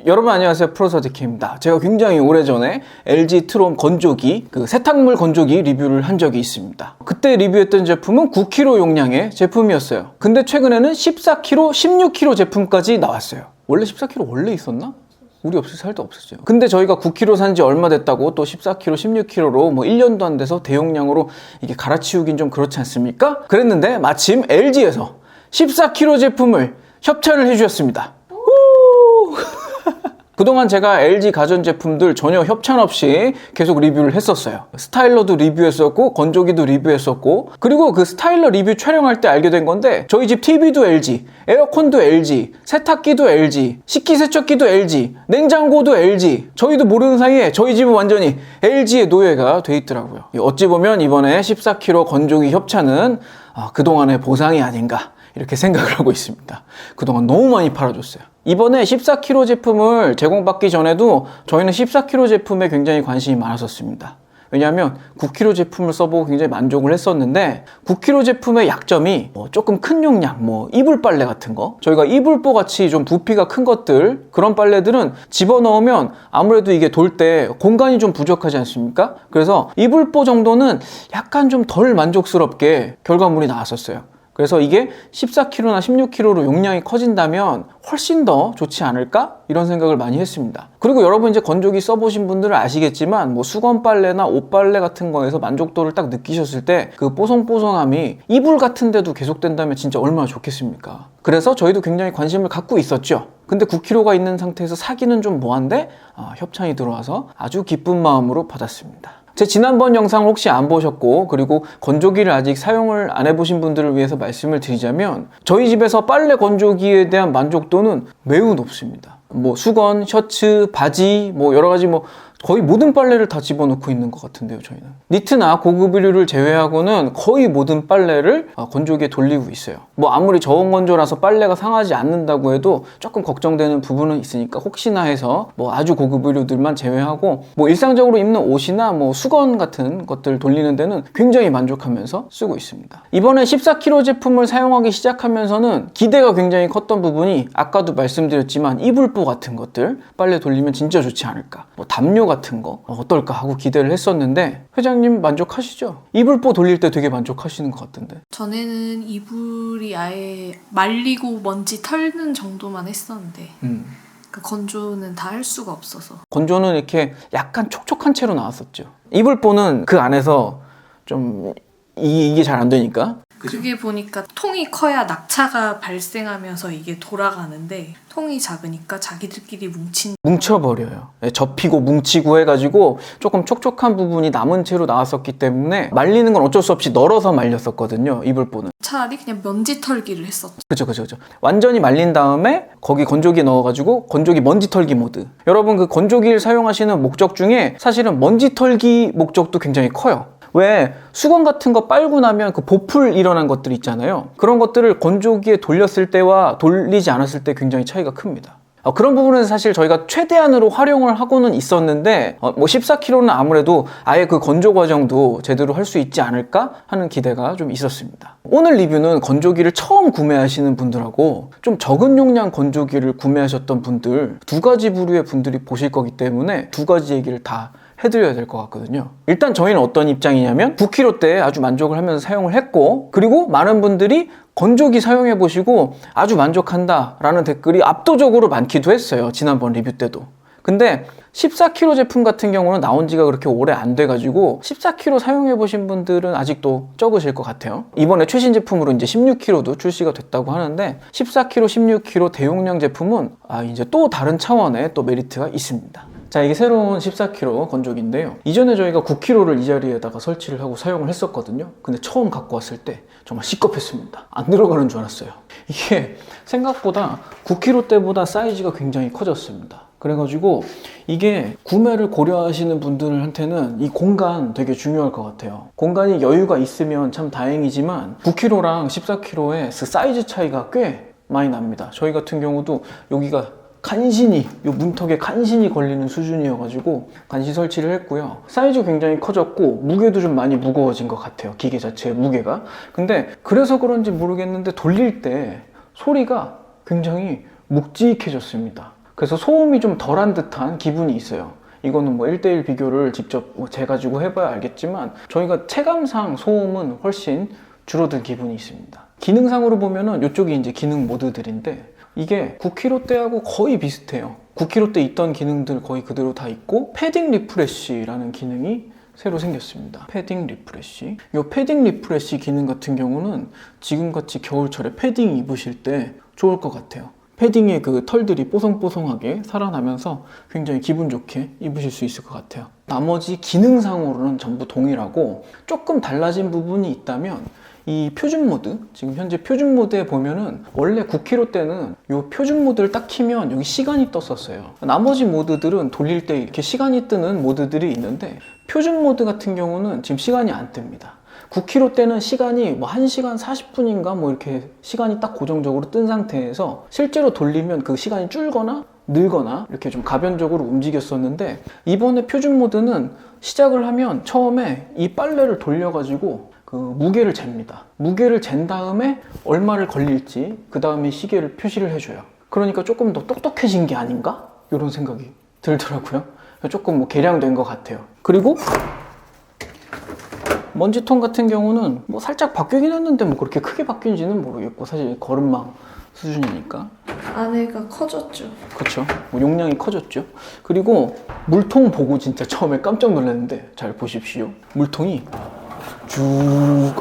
여러분 안녕하세요, 프로서디키입니다. 제가 굉장히 오래전에 LG 트롬 건조기, 세탁물 건조기 리뷰를 한 적이 있습니다. 그때 리뷰했던 제품은 9kg 용량의 제품이었어요. 근데 최근에는 14kg, 16kg 제품까지 나왔어요. 원래 14kg 원래 있었나? 우리 없을 살도 없었죠. 근데 저희가 9kg 산 지 얼마 됐다고 또 14kg, 16kg로 1년도 안 돼서 대용량으로 이게 갈아치우긴 좀 그렇지 않습니까? 그랬는데 마침 LG에서 14kg 제품을 협찬을 해주셨습니다. 그동안 제가 LG 가전제품들 전혀 협찬 없이 계속 리뷰를 했었어요. 스타일러도 리뷰했었고 건조기도 리뷰했었고, 그리고 그 스타일러 리뷰 촬영할 때 알게 된 건데 저희 집 TV도 LG, 에어컨도 LG, 세탁기도 LG, 식기세척기도 LG, 냉장고도 LG. 저희도 모르는 사이에 저희 집은 완전히 LG의 노예가 돼 있더라고요. 어찌 보면 이번에 14kg 건조기 협찬은 그동안의 보상이 아닌가 이렇게 생각을 하고 있습니다. 그동안 너무 많이 팔아줬어요. 이번에 14kg 제품을 제공받기 전에도 저희는 14kg 제품에 굉장히 관심이 많았었습니다. 왜냐하면 9kg 제품을 써보고 굉장히 만족을 했었는데 9kg 제품의 약점이 조금 큰 용량, 이불 빨래 같은 거, 저희가 이불보 같이 좀 부피가 큰 것들, 그런 빨래들은 집어넣으면 아무래도 이게 돌 때 공간이 좀 부족하지 않습니까? 그래서 이불보 정도는 약간 좀 덜 만족스럽게 결과물이 나왔었어요. 그래서 이게 14kg나 16kg로 용량이 커진다면 훨씬 더 좋지 않을까? 이런 생각을 많이 했습니다. 그리고 여러분 이제 건조기 써보신 분들은 아시겠지만 수건 빨래나 옷 빨래 같은 거에서 만족도를 딱 느끼셨을 때 그 뽀송뽀송함이 이불 같은 데도 계속된다면 진짜 얼마나 좋겠습니까? 그래서 저희도 굉장히 관심을 갖고 있었죠. 근데 9kg가 있는 상태에서 사기는 좀 뭐한데 협찬이 들어와서 아주 기쁜 마음으로 받았습니다. 제 지난번 영상을 혹시 안 보셨고, 그리고 건조기를 아직 사용을 안 해보신 분들을 위해서 말씀을 드리자면 저희 집에서 빨래 건조기에 대한 만족도는 매우 높습니다. 수건, 셔츠, 바지, 여러 가지 거의 모든 빨래를 다 집어넣고 있는 것 같은데요, 저희는. 니트나 고급 의류를 제외하고는 거의 모든 빨래를 건조기에 돌리고 있어요. 아무리 저온 건조라서 빨래가 상하지 않는다고 해도 조금 걱정되는 부분은 있으니까 혹시나 해서 아주 고급 의류들만 제외하고 일상적으로 입는 옷이나 수건 같은 것들 돌리는 데는 굉장히 만족하면서 쓰고 있습니다. 이번에 14kg 제품을 사용하기 시작하면서는 기대가 굉장히 컸던 부분이 아까도 말씀드렸지만 이불보 같은 것들 빨래 돌리면 진짜 좋지 않을까, 담요 같은 거 어떨까 하고 기대를 했었는데 회장님 만족하시죠? 이불보 돌릴 때 되게 만족하시는 것 같은데. 전에는 이불이 아예 말리고 먼지 털는 정도만 했었는데 건조는 다 할 수가 없어서. 건조는 이렇게 약간 촉촉한 채로 나왔었죠. 이불보는 그 안에서 좀 이게 잘 안 되니까. 그게 보니까 통이 커야 낙차가 발생하면서 이게 돌아가는데 통이 작으니까 자기들끼리 뭉쳐버려요. 접히고 뭉치고 해가지고 조금 촉촉한 부분이 남은 채로 나왔었기 때문에 말리는 건 어쩔 수 없이 널어서 말렸었거든요, 이불보는. 차라리 그냥 먼지 털기를 했었죠. 그죠. 완전히 말린 다음에 거기 건조기 넣어가지고 건조기 먼지 털기 모드. 여러분 그 건조기를 사용하시는 목적 중에 사실은 먼지 털기 목적도 굉장히 커요. 왜 수건 같은 거 빨고 나면 그 보풀 일어난 것들 있잖아요. 그런 것들을 건조기에 돌렸을 때와 돌리지 않았을 때 굉장히 차이가 큽니다. 그런 부분에서 사실 저희가 최대한으로 활용을 하고는 있었는데 14kg는 아무래도 아예 그 건조 과정도 제대로 할 수 있지 않을까 하는 기대가 좀 있었습니다. 오늘 리뷰는 건조기를 처음 구매하시는 분들하고 좀 적은 용량 건조기를 구매하셨던 분들, 두 가지 부류의 분들이 보실 거기 때문에 두 가지 얘기를 다 해드려야 될 것 같거든요. 일단 저희는 어떤 입장이냐면 9kg대에 아주 만족을 하면서 사용을 했고, 그리고 많은 분들이 건조기 사용해 보시고 아주 만족한다 라는 댓글이 압도적으로 많기도 했어요, 지난번 리뷰 때도. 근데 14kg 제품 같은 경우는 나온 지가 그렇게 오래 안 돼가지고 14kg 사용해 보신 분들은 아직도 적으실 것 같아요. 이번에 최신 제품으로 이제 16kg도 출시가 됐다고 하는데 14kg, 16kg 대용량 제품은 이제 또 다른 차원의 또 메리트가 있습니다. 자, 이게 새로운 14kg 건조기인데요. 이전에 저희가 9kg를 이 자리에다가 설치를 하고 사용을 했었거든요. 근데 처음 갖고 왔을 때 정말 시겁했습니다. 안 들어가는 줄 알았어요. 이게 생각보다 9kg 때보다 사이즈가 굉장히 커졌습니다. 그래가지고 이게 구매를 고려하시는 분들한테는 이 공간 되게 중요할 것 같아요. 공간이 여유가 있으면 참 다행이지만 9kg랑 14kg의 그 사이즈 차이가 꽤 많이 납니다. 저희 같은 경우도 여기가 간신히, 요 문턱에 간신히 걸리는 수준이어가지고 간시 설치를 했고요. 사이즈 굉장히 커졌고 무게도 좀 많이 무거워진 것 같아요, 기계 자체의 무게가. 근데 그래서 그런지 모르겠는데 돌릴 때 소리가 굉장히 묵직해졌습니다. 그래서 소음이 좀 덜한 듯한 기분이 있어요. 이거는 뭐 1대1 비교를 직접 재가지고 해봐야 알겠지만 저희가 체감상 소음은 훨씬 줄어든 기분이 있습니다. 기능상으로 보면은 이쪽이 이제 기능 모드들인데 이게 9kg대하고 거의 비슷해요. 9kg대 있던 기능들 거의 그대로 다 있고 패딩 리프레쉬라는 기능이 새로 생겼습니다. 패딩 리프레쉬. 이 패딩 리프레쉬 기능 같은 경우는 지금같이 겨울철에 패딩 입으실 때 좋을 것 같아요. 패딩의 그 털들이 뽀송뽀송하게 살아나면서 굉장히 기분 좋게 입으실 수 있을 것 같아요. 나머지 기능상으로는 전부 동일하고 조금 달라진 부분이 있다면 이 표준 모드, 지금 현재 표준 모드에 보면은 원래 9kg대는 이 표준 모드를 딱 키면 여기 시간이 떴었어요. 나머지 모드들은 돌릴 때 이렇게 시간이 뜨는 모드들이 있는데 표준 모드 같은 경우는 지금 시간이 안 뜹니다. 9kg대는 시간이 뭐 1시간 40분인가 뭐 이렇게 시간이 딱 고정적으로 뜬 상태에서 실제로 돌리면 그 시간이 줄거나 늘거나 이렇게 좀 가변적으로 움직였었는데 이번에 표준 모드는 시작을 하면 처음에 이 빨래를 돌려가지고 그 무게를 잽니다. 무게를 잰 다음에 얼마를 걸릴지 그 다음에 시계를 표시를 해줘요. 그러니까 조금 더 똑똑해진 게 아닌가? 이런 생각이 들더라고요. 조금 뭐 개량된 것 같아요. 그리고 먼지통 같은 경우는 뭐 살짝 바뀌긴 했는데 뭐 그렇게 크게 바뀐지는 모르겠고 사실 거름망 수준이니까. 안에가 커졌죠. 그렇죠. 뭐 용량이 커졌죠. 그리고 물통 보고 진짜 처음에 깜짝 놀랐는데 잘 보십시오. 물통이 쭉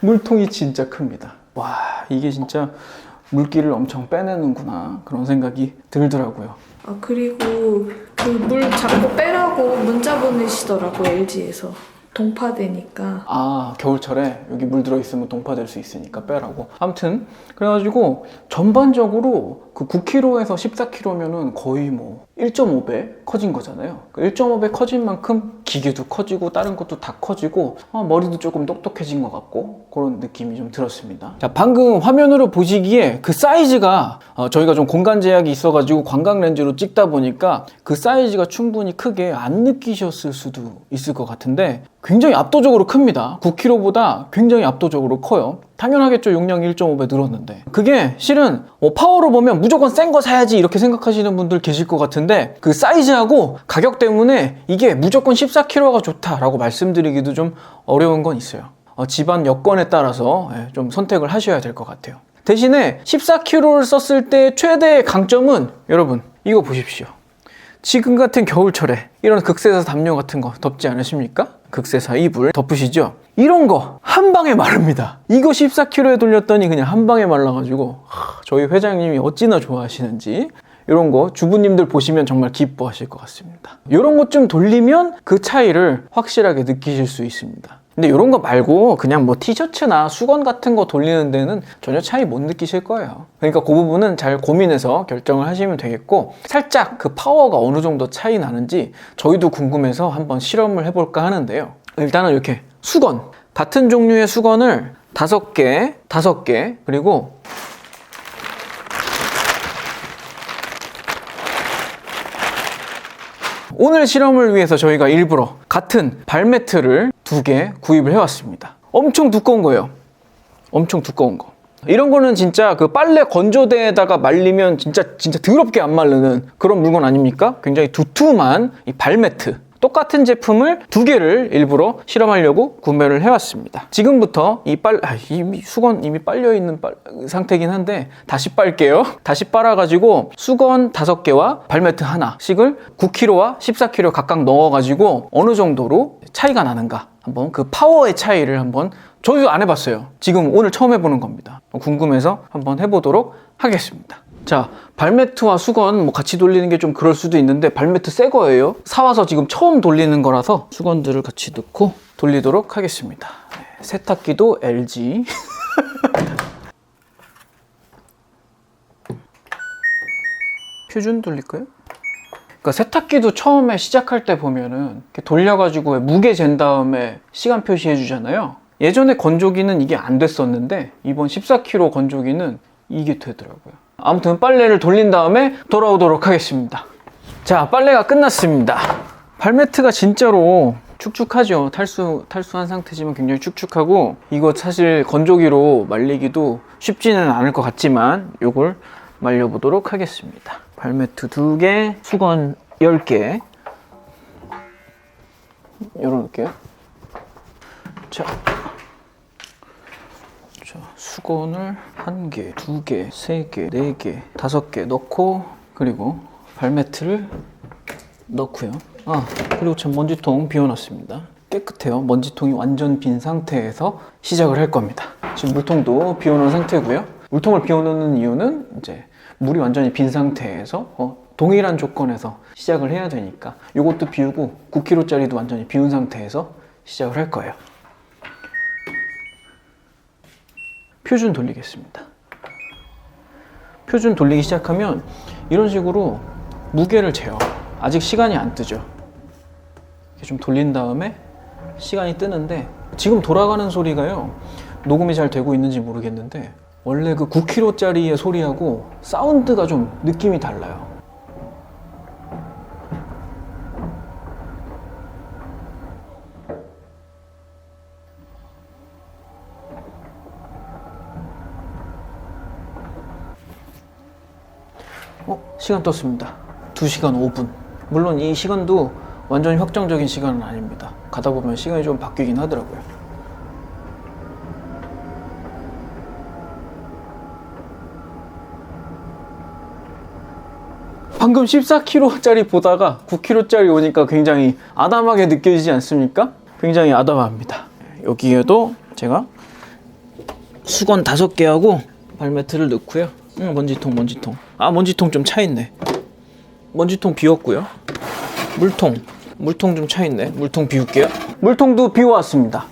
물통이 진짜 큽니다. 와, 이게 진짜 물기를 엄청 빼내는구나 그런 생각이 들더라고요. 아, 그리고 그 물 자꾸 빼라고 문자 보내시더라고요, LG에서. 동파되니까. 아, 겨울철에 여기 물 들어있으면 동파될 수 있으니까 빼라고. 아무튼 그래가지고 전반적으로 그 9kg에서 14kg면은 거의 뭐 1.5배 커진 거잖아요. 1.5배 커진 만큼 기계도 커지고 다른 것도 다 커지고 머리도 조금 똑똑해진 것 같고 그런 느낌이 좀 들었습니다. 자, 방금 화면으로 보시기에 그 사이즈가 저희가 좀 공간 제약이 있어가지고 관광 렌즈로 찍다 보니까 그 사이즈가 충분히 크게 안 느끼셨을 수도 있을 것 같은데 굉장히 압도적으로 큽니다. 9kg보다 굉장히 압도적으로 커요. 당연하겠죠. 용량이 1.5배 늘었는데. 그게 실은 파워로 보면 무조건 센 거 사야지 이렇게 생각하시는 분들 계실 것 같은데 그 사이즈하고 가격 때문에 이게 무조건 14kg가 좋다라고 말씀드리기도 좀 어려운 건 있어요. 집안 여건에 따라서 좀 선택을 하셔야 될 것 같아요. 대신에 14kg를 썼을 때 최대의 강점은 여러분 이거 보십시오. 지금 같은 겨울철에 이런 극세사 담요 같은 거 덮지 않으십니까? 극세사 이불 덮으시죠? 이런 거 한 방에 마릅니다. 이거 14kg에 돌렸더니 그냥 한 방에 말라가지고 저희 회장님이 어찌나 좋아하시는지 이런 거 주부님들 보시면 정말 기뻐하실 것 같습니다. 이런 것 좀 돌리면 그 차이를 확실하게 느끼실 수 있습니다. 근데 이런 거 말고 그냥 뭐 티셔츠나 수건 같은 거 돌리는 데는 전혀 차이 못 느끼실 거예요. 그러니까 그 부분은 잘 고민해서 결정을 하시면 되겠고 살짝 그 파워가 어느 정도 차이 나는지 저희도 궁금해서 한번 실험을 해볼까 하는데요. 일단은 이렇게 수건, 같은 종류의 수건을 5개 그리고 오늘 실험을 위해서 저희가 일부러 같은 발매트를 2개 구입을 해왔습니다. 엄청 두꺼운 거예요. 엄청 두꺼운 거. 이런 거는 진짜 그 빨래 건조대에다가 말리면 진짜 더럽게 안 마르는 그런 물건 아닙니까? 굉장히 두툼한 이 발매트. 똑같은 제품을 2개를 일부러 실험하려고 구매를 해왔습니다. 지금부터 이 수건 이미 빨려있는 상태긴 한데 다시 빨게요. 다시 빨아가지고 수건 5개와 발매트 하나씩을 9kg와 14kg 각각 넣어가지고 어느 정도로 차이가 나는가 한번 그 파워의 차이를 한번 저희도 안 해봤어요. 지금 오늘 처음 해보는 겁니다. 궁금해서 한번 해보도록 하겠습니다. 자, 발매트와 수건 뭐 같이 돌리는 게 좀 그럴 수도 있는데 발매트 새 거예요. 사와서 지금 처음 돌리는 거라서 수건들을 같이 넣고 돌리도록 하겠습니다. 세탁기도 LG. 표준 돌릴까요? 그러니까 세탁기도 처음에 시작할 때 보면은 이렇게 돌려가지고 무게 잰 다음에 시간 표시해 주잖아요. 예전에 건조기는 이게 안 됐었는데 이번 14kg 건조기는 이게 되더라고요. 아무튼 빨래를 돌린 다음에 돌아오도록 하겠습니다. 자, 빨래가 끝났습니다. 발매트가 진짜로 축축하죠. 탈수한 상태지만 굉장히 축축하고, 이거 사실 건조기로 말리기도 쉽지는 않을 것 같지만 요걸 말려보도록 하겠습니다. 발매트 2개, 수건 10개 열어놓을게요. 자, 수건을 1개, 2개, 3개, 4개, 5개 넣고, 그리고 발매트를 넣고요. 그리고 참 먼지통 비워놨습니다. 깨끗해요. 먼지통이 완전 빈 상태에서 시작을 할 겁니다. 지금 물통도 비워놓은 상태고요. 물통을 비워놓는 이유는 이제 물이 완전히 빈 상태에서 동일한 조건에서 시작을 해야 되니까 이것도 비우고 9kg짜리도 완전히 비운 상태에서 시작을 할 거예요. 표준 돌리겠습니다. 표준 돌리기 시작하면 이런 식으로 무게를 재요. 아직 시간이 안 뜨죠. 이렇게 좀 돌린 다음에 시간이 뜨는데, 지금 돌아가는 소리가요, 녹음이 잘 되고 있는지 모르겠는데 원래 그 9kg짜리의 소리하고 사운드가 좀 느낌이 달라요. 시간 떴습니다. 2시간 5분. 물론 이 시간도 완전히 확정적인 시간은 아닙니다. 가다 보면 시간이 좀 바뀌긴 하더라고요. 방금 14kg짜리 보다가 9kg짜리 오니까 굉장히 아담하게 느껴지지 않습니까? 굉장히 아담합니다. 여기에도 제가 수건 5개 하고 발매트를 넣고요. 먼지통. 먼지통 좀 차있네. 먼지통 비웠고요. 물통 좀 차있네. 물통 비울게요. 물통도 비워왔습니다.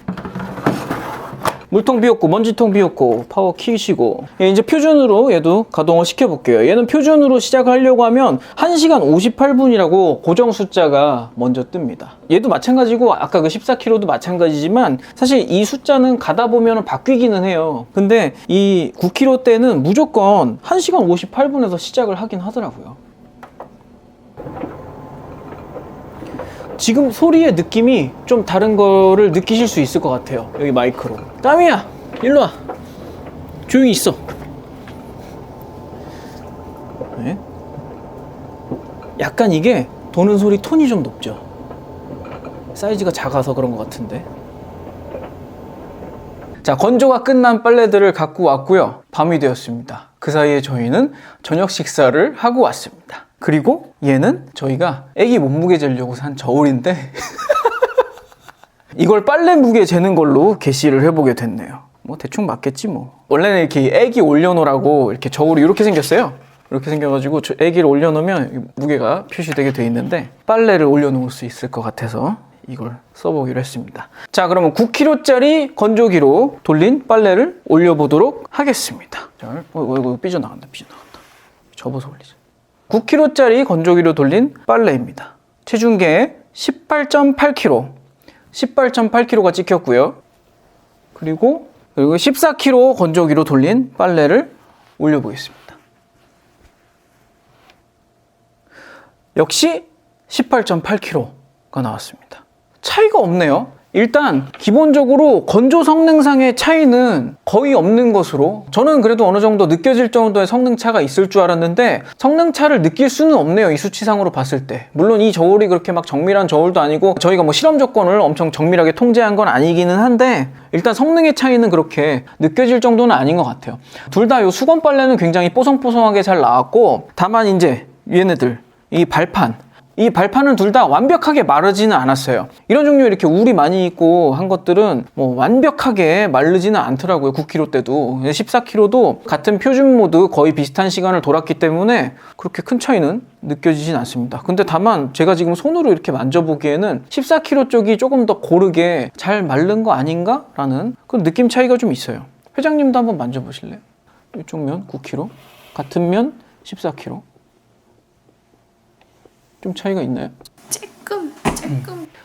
물통 비웠고, 먼지통 비웠고, 파워 키시고, 이제 표준으로 얘도 가동을 시켜볼게요. 얘는 표준으로 시작하려고 하면 1시간 58분이라고 고정 숫자가 먼저 뜹니다. 얘도 마찬가지고, 아까 그 14kg도 마찬가지지만, 사실 이 숫자는 가다 보면 바뀌기는 해요. 근데 이 9kg 때는 무조건 1시간 58분에서 시작을 하긴 하더라고요. 지금 소리의 느낌이 좀 다른 거를 느끼실 수 있을 것 같아요. 여기 마이크로. 까미야, 일로 와. 조용히 있어. 네? 약간 이게 도는 소리 톤이 좀 높죠. 사이즈가 작아서 그런 것 같은데. 자, 건조가 끝난 빨래들을 갖고 왔고요. 밤이 되었습니다. 그 사이에 저희는 저녁 식사를 하고 왔습니다. 그리고 얘는 저희가 애기 몸무게 재려고 산 저울인데 이걸 빨래 무게 재는 걸로 게시를 해보게 됐네요. 뭐 대충 맞겠지 뭐. 원래는 이렇게 애기 올려놓으라고 이렇게 저울이 이렇게 생겼어요. 이렇게 생겨가지고 애기를 올려놓으면 무게가 표시되게 돼 있는데, 빨래를 올려놓을 수 있을 것 같아서 이걸 써보기로 했습니다. 자, 그러면 9kg짜리 건조기로 돌린 빨래를 올려보도록 하겠습니다. 자, 이거 삐져나간다. 접어서 올리자. 9kg짜리 건조기로 돌린 빨래입니다. 체중계 18.8kg, 18.8kg가 찍혔고요. 그리고 14kg 건조기로 돌린 빨래를 올려보겠습니다. 역시 18.8kg가 나왔습니다. 차이가 없네요. 일단 기본적으로 건조 성능상의 차이는 거의 없는 것으로, 저는 그래도 어느 정도 느껴질 정도의 성능차가 있을 줄 알았는데 성능차를 느낄 수는 없네요. 이 수치상으로 봤을 때. 물론 이 저울이 그렇게 막 정밀한 저울도 아니고 저희가 뭐 실험 조건을 엄청 정밀하게 통제한 건 아니기는 한데, 일단 성능의 차이는 그렇게 느껴질 정도는 아닌 것 같아요. 둘 다 이 수건 빨래는 굉장히 뽀송뽀송하게 잘 나왔고, 다만 이제 얘네들 이 발판은 둘 다 완벽하게 마르지는 않았어요. 이런 종류 이렇게 울이 많이 있고 한 것들은 뭐 완벽하게 마르지는 않더라고요. 9kg 때도. 14kg도 같은 표준 모드 거의 비슷한 시간을 돌았기 때문에 그렇게 큰 차이는 느껴지진 않습니다. 근데 다만 제가 지금 손으로 이렇게 만져보기에는 14kg 쪽이 조금 더 고르게 잘 마른 거 아닌가? 라는 그런 느낌 차이가 좀 있어요. 회장님도 한번 만져보실래요? 이쪽 면 9kg, 같은 면 14kg. 좀 차이가 있나요? 조금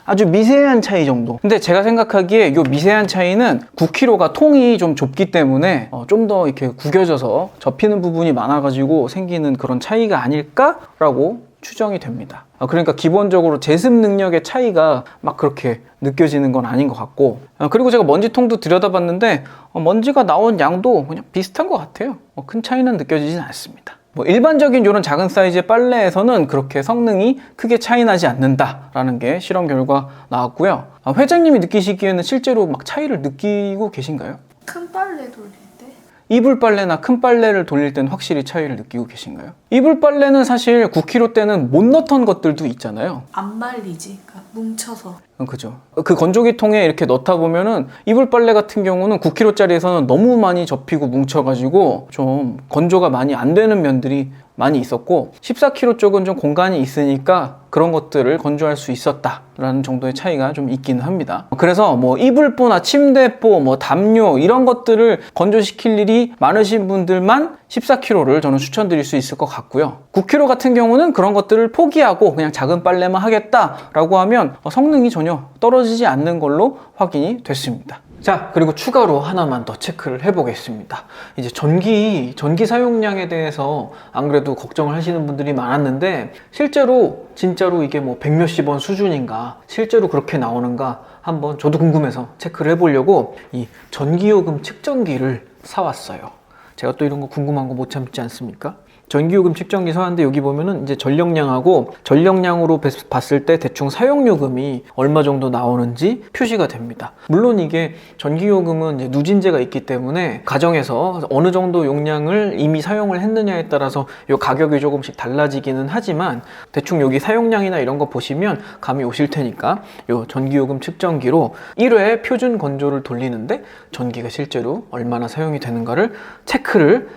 아주 미세한 차이 정도. 근데 제가 생각하기에 이 미세한 차이는 9kg가 통이 좀 좁기 때문에 좀 더 이렇게 구겨져서 접히는 부분이 많아가지고 생기는 그런 차이가 아닐까라고 추정이 됩니다. 그러니까 기본적으로 제습 능력의 차이가 막 그렇게 느껴지는 건 아닌 것 같고, 그리고 제가 먼지통도 들여다봤는데 먼지가 나온 양도 그냥 비슷한 것 같아요. 큰 차이는 느껴지진 않습니다. 일반적인 이런 작은 사이즈의 빨래에서는 그렇게 성능이 크게 차이 나지 않는다라는 게 실험 결과 나왔고요. 회장님이 느끼시기에는 실제로 막 차이를 느끼고 계신가요? 큰 빨래 돌릴 때? 이불 빨래나 큰 빨래를 돌릴 때는 확실히 차이를 느끼고 계신가요? 이불 빨래는 사실 9kg 때는 못 넣던 것들도 있잖아요. 안 말리지. 그러니까 뭉쳐서. 그죠. 그 건조기 통에 이렇게 넣다 보면은 이불 빨래 같은 경우는 9kg짜리에서는 너무 많이 접히고 뭉쳐가지고 좀 건조가 많이 안 되는 면들이 많이 있었고, 14kg 쪽은 좀 공간이 있으니까 그런 것들을 건조할 수 있었다라는 정도의 차이가 좀 있기는 합니다. 그래서 뭐 이불보나 침대보, 뭐 담요 이런 것들을 건조시킬 일이 많으신 분들만 14kg를 저는 추천드릴 수 있을 것 같고요. 9kg 같은 경우는 그런 것들을 포기하고 그냥 작은 빨래만 하겠다라고 하면 성능이 전혀 떨어지지 않는 걸로 확인이 됐습니다. 자, 그리고 추가로 하나만 더 체크를 해보겠습니다. 이제 전기 사용량에 대해서 안 그래도 걱정을 하시는 분들이 많았는데, 실제로 진짜로 이게 뭐 100몇십 원 수준인가, 실제로 그렇게 나오는가 한번 저도 궁금해서 체크를 해보려고 이 전기요금 측정기를 사왔어요. 제가 또 이런 거 궁금한 거 못 참지 않습니까? 전기요금 측정기 사왔는데 여기 보면은 이제 전력량하고 전력량으로 봤을 때 대충 사용요금이 얼마 정도 나오는지 표시가 됩니다. 물론 이게 전기요금은 이제 누진제가 있기 때문에 가정에서 어느 정도 용량을 이미 사용을 했느냐에 따라서 이 가격이 조금씩 달라지기는 하지만 대충 여기 사용량이나 이런 거 보시면 감이 오실 테니까 이 전기요금 측정기로 1회 표준 건조를 돌리는데 전기가 실제로 얼마나 사용이 되는가를 체크를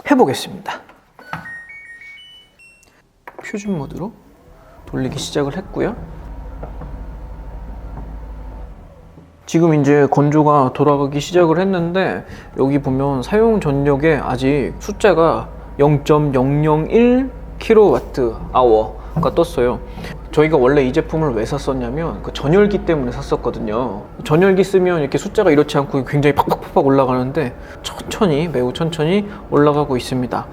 해보겠습니다. 표준 모드로 돌리기 시작을 했고요. 지금 이제 건조가 돌아가기 시작을 했는데, 여기 보면 사용 전력에 아직 숫자가 0.001 kWh가 떴어요. 저희가 원래 이 제품을 왜 샀었냐면 그 전열기 때문에 샀었거든요. 전열기 쓰면 이렇게 숫자가 이렇지 않고 굉장히 팍팍팍 올라가는데 매우 천천히 올라가고 있습니다.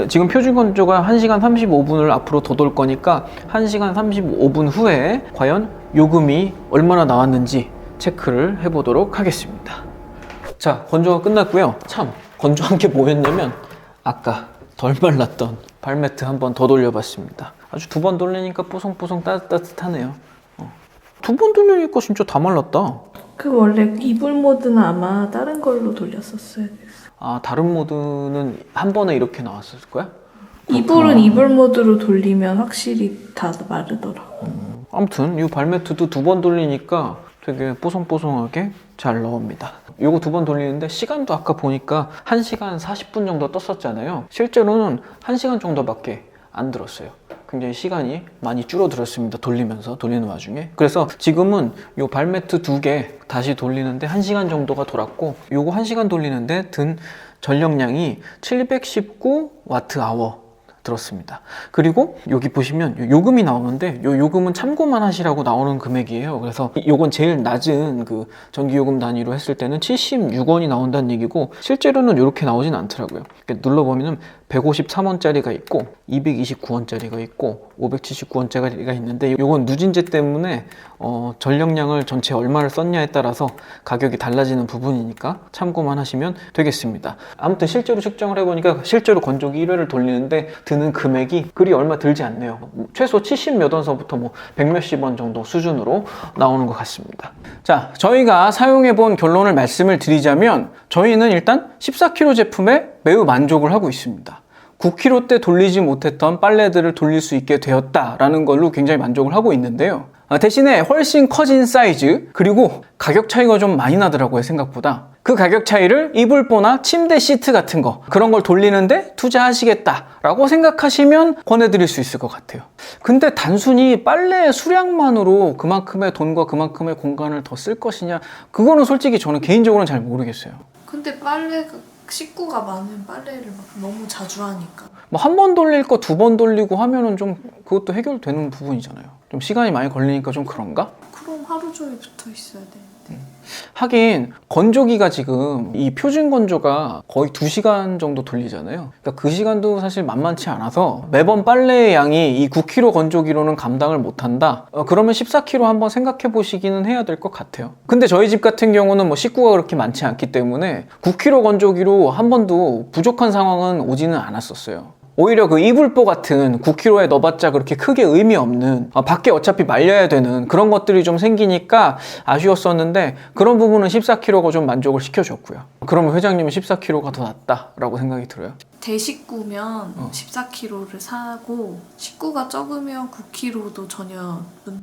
지금 표준 건조가 1시간 35분을 앞으로 더 돌 거니까 1시간 35분 후에 과연 요금이 얼마나 나왔는지 체크를 해보도록 하겠습니다. 자, 건조가 끝났고요. 참 건조한 게 뭐였냐면 아까 덜 말랐던 발매트 한 번 더 돌려봤습니다. 아주 2번 돌리니까 뽀송뽀송 따뜻하네요. 2번 돌리니까 진짜 다 말랐다. 그 원래 이불 모드는 아마 다른 걸로 돌렸었어야 됐어. 아, 다른 모드는 한 번에 이렇게 나왔을 거야? 이불은 이불 모드로 돌리면 확실히 다 마르더라고. 아무튼 이 발매트도 2번 돌리니까 되게 뽀송뽀송하게 잘 나옵니다. 요거 2번 돌리는데 시간도 아까 보니까 1시간 40분 정도 떴었잖아요. 실제로는 1시간 정도밖에 안 들었어요. 굉장히 시간이 많이 줄어들었습니다. 돌리는 와중에. 그래서 지금은 요 발매트 2개 다시 돌리는데 1시간 정도가 돌았고, 요거 1시간 돌리는데 든 전력량이 719Wh 들었습니다. 그리고 여기 보시면 요금이 나오는데 요 요금은 참고만 하시라고 나오는 금액이에요. 그래서 요건 제일 낮은 그 전기요금 단위로 했을 때는 76원이 나온다는 얘기고, 실제로는 이렇게 나오진 않더라고요. 눌러보면은 153원짜리가 있고 229원짜리가 있고 579원짜리가 있는데, 요건 누진제 때문에 전력량을 전체 얼마를 썼냐에 따라서 가격이 달라지는 부분이니까 참고만 하시면 되겠습니다. 아무튼 실제로 측정을 해보니까 실제로 건조기 1회를 돌리는데 드는 금액이 그리 얼마 들지 않네요. 최소 70몇 원서부터 뭐 100몇십 원 정도 수준으로 나오는 것 같습니다. 자, 저희가 사용해본 결론을 말씀을 드리자면 저희는 일단 14kg 제품에 매우 만족을 하고 있습니다. 9kg 때 돌리지 못했던 빨래들을 돌릴 수 있게 되었다라는 걸로 굉장히 만족을 하고 있는데요. 대신에 훨씬 커진 사이즈, 그리고 가격 차이가 좀 많이 나더라고요, 생각보다. 그 가격 차이를 이불보나 침대 시트 같은 거, 그런 걸 돌리는데 투자하시겠다라고 생각하시면 권해드릴 수 있을 것 같아요. 근데 단순히 빨래 수량만으로 그만큼의 돈과 그만큼의 공간을 더 쓸 것이냐, 그거는 솔직히 저는 개인적으로는 잘 모르겠어요. 근데 식구가 많은 빨래를 막 너무 자주 하니까. 뭐 한 번 돌릴 거 2번 돌리고 하면은 좀 그것도 해결되는 부분이잖아요. 좀 시간이 많이 걸리니까 좀 그런가? 그럼 하루 종일 붙어 있어야 되는데. 하긴 건조기가 지금 이 표준 건조가 거의 2시간 정도 돌리잖아요. 그러니까 그 시간도 사실 만만치 않아서 매번 빨래의 양이 이 9kg 건조기로는 감당을 못한다. 그러면 14kg 한번 생각해 보시기는 해야 될 것 같아요. 근데 저희 집 같은 경우는 뭐 식구가 그렇게 많지 않기 때문에 9kg 건조기로 한 번도 부족한 상황은 오지는 않았었어요. 오히려 그 이불보 같은 9kg에 넣어봤자 그렇게 크게 의미 없는 밖에 어차피 말려야 되는 그런 것들이 좀 생기니까 아쉬웠었는데 그런 부분은 14kg가 좀 만족을 시켜줬고요. 그러면 회장님은 14kg가 더 낫다라고 생각이 들어요. 대식구면 14kg를 사고 식구가 적으면 9kg도 전혀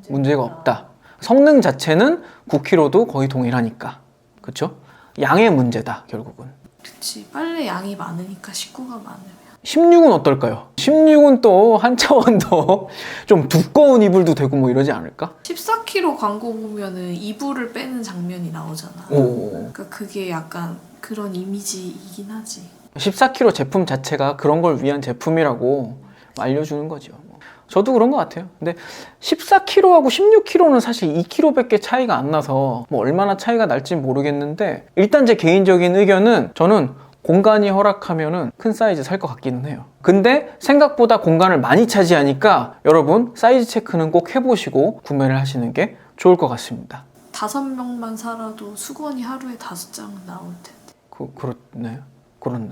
문제가 없다. 성능 자체는 9kg도 거의 동일하니까. 그렇죠? 양의 문제다 결국은. 그치, 빨래 양이 많으니까 식구가 많으면. 16은 어떨까요? 16은 또 한 차원 더 좀 두꺼운 이불도 되고 뭐 이러지 않을까? 14kg 광고 보면은 이불을 빼는 장면이 나오잖아. 그러니까 그게 약간 그런 이미지이긴 하지. 14kg 제품 자체가 그런 걸 위한 제품이라고 알려주는 거죠. 저도 그런 것 같아요. 근데 14kg하고 16kg는 사실 2kg밖에 차이가 안 나서 뭐 얼마나 차이가 날지 모르겠는데 일단 제 개인적인 의견은 저는 공간이 허락하면은 큰 사이즈 살 것 같기는 해요. 근데 생각보다 공간을 많이 차지하니까 여러분 사이즈 체크는 꼭 해보시고 구매를 하시는 게 좋을 것 같습니다. 5명만 살아도 수건이 하루에 5장은 나올 텐데. 그렇네.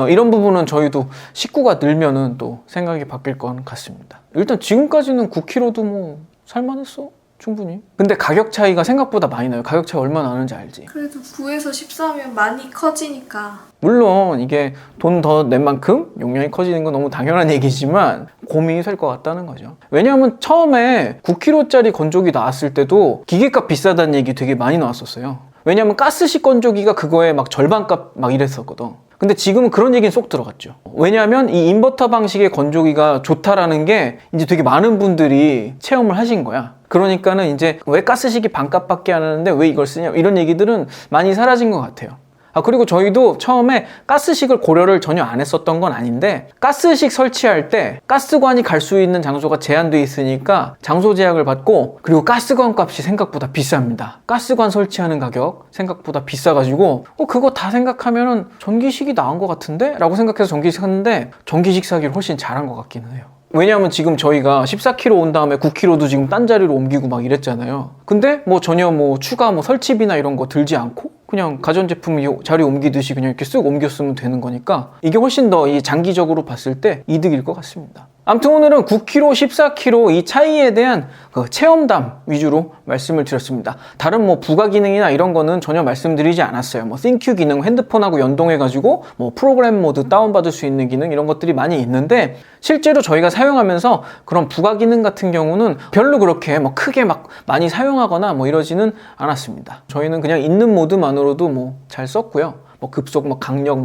이런 부분은 저희도 식구가 늘면은 또 생각이 바뀔 것 같습니다. 일단 지금까지는 9kg도 뭐 살만했어. 충분히. 근데 가격 차이가 생각보다 많이 나요. 가격 차이 얼마나 나는지 알지? 그래도 9에서 14면 많이 커지니까. 물론 이게 돈 더 낸 만큼 용량이 커지는 건 너무 당연한 얘기지만 고민이 될 것 같다는 거죠. 왜냐하면 처음에 9kg짜리 건조기 나왔을 때도 기계값 비싸다는 얘기 되게 많이 나왔었어요. 왜냐하면 가스식 건조기가 그거에 막 절반값 막 이랬었거든. 근데 지금은 그런 얘기는 쏙 들어갔죠. 왜냐하면 이 인버터 방식의 건조기가 좋다라는 게 이제 되게 많은 분들이 체험을 하신 거야. 그러니까는 이제 왜 가스식이 반값밖에 안 하는데 왜 이걸 쓰냐 이런 얘기들은 많이 사라진 것 같아요. 그리고 저희도 처음에 가스식을 고려를 전혀 안 했었던 건 아닌데 가스식 설치할 때 가스관이 갈 수 있는 장소가 제한돼 있으니까 장소 제약을 받고 그리고 가스관 값이 생각보다 비쌉니다. 가스관 설치하는 가격 생각보다 비싸가지고 그거 다 생각하면은 전기식이 나은 것 같은데? 라고 생각해서 전기식 샀는데 전기식 사기를 훨씬 잘한 것 같기는 해요. 왜냐하면 지금 저희가 14kg 온 다음에 9kg도 지금 딴 자리로 옮기고 막 이랬잖아요. 근데 뭐 전혀 뭐 추가 뭐 설치비나 이런 거 들지 않고 그냥 가전제품 자리 옮기듯이 그냥 이렇게 쓱 옮겼으면 되는 거니까 이게 훨씬 더 이 장기적으로 봤을 때 이득일 것 같습니다. 아무튼 오늘은 9kg, 14kg 이 차이에 대한 그 체험담 위주로 말씀을 드렸습니다. 다른 뭐 부가 기능이나 이런 거는 전혀 말씀드리지 않았어요. 뭐 싱큐 기능, 핸드폰하고 연동해가지고 뭐 프로그램 모드 다운받을 수 있는 기능 이런 것들이 많이 있는데 실제로 저희가 사용하면서 그런 부가 기능 같은 경우는 별로 그렇게 뭐 크게 막 많이 사용하거나 뭐 이러지는 않았습니다. 저희는 그냥 있는 모드만으로도 뭐 잘 썼고요. 뭐 급속, 뭐 강력,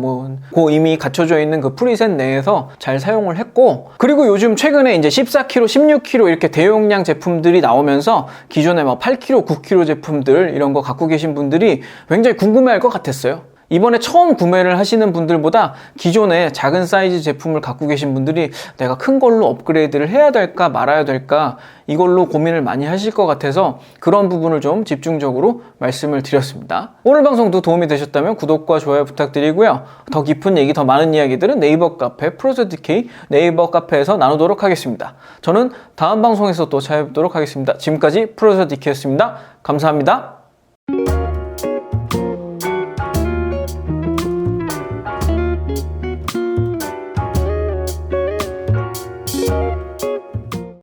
그 이미 갖춰져 있는 그 프리셋 내에서 잘 사용을 했고, 그리고 요즘 최근에 이제 14kg, 16kg 이렇게 대용량 제품들이 나오면서 기존에 막 8kg, 9kg 제품들 이런 거 갖고 계신 분들이 굉장히 궁금해할 것 같았어요. 이번에 처음 구매를 하시는 분들보다 기존에 작은 사이즈 제품을 갖고 계신 분들이 내가 큰 걸로 업그레이드를 해야 될까 말아야 될까 이걸로 고민을 많이 하실 것 같아서 그런 부분을 좀 집중적으로 말씀을 드렸습니다. 오늘 방송도 도움이 되셨다면 구독과 좋아요 부탁드리고요. 더 깊은 얘기, 더 많은 이야기들은 네이버 카페 프로젝트K 네이버 카페에서 나누도록 하겠습니다. 저는 다음 방송에서 또 찾아뵙도록 하겠습니다. 지금까지 프로젝트K였습니다. 감사합니다.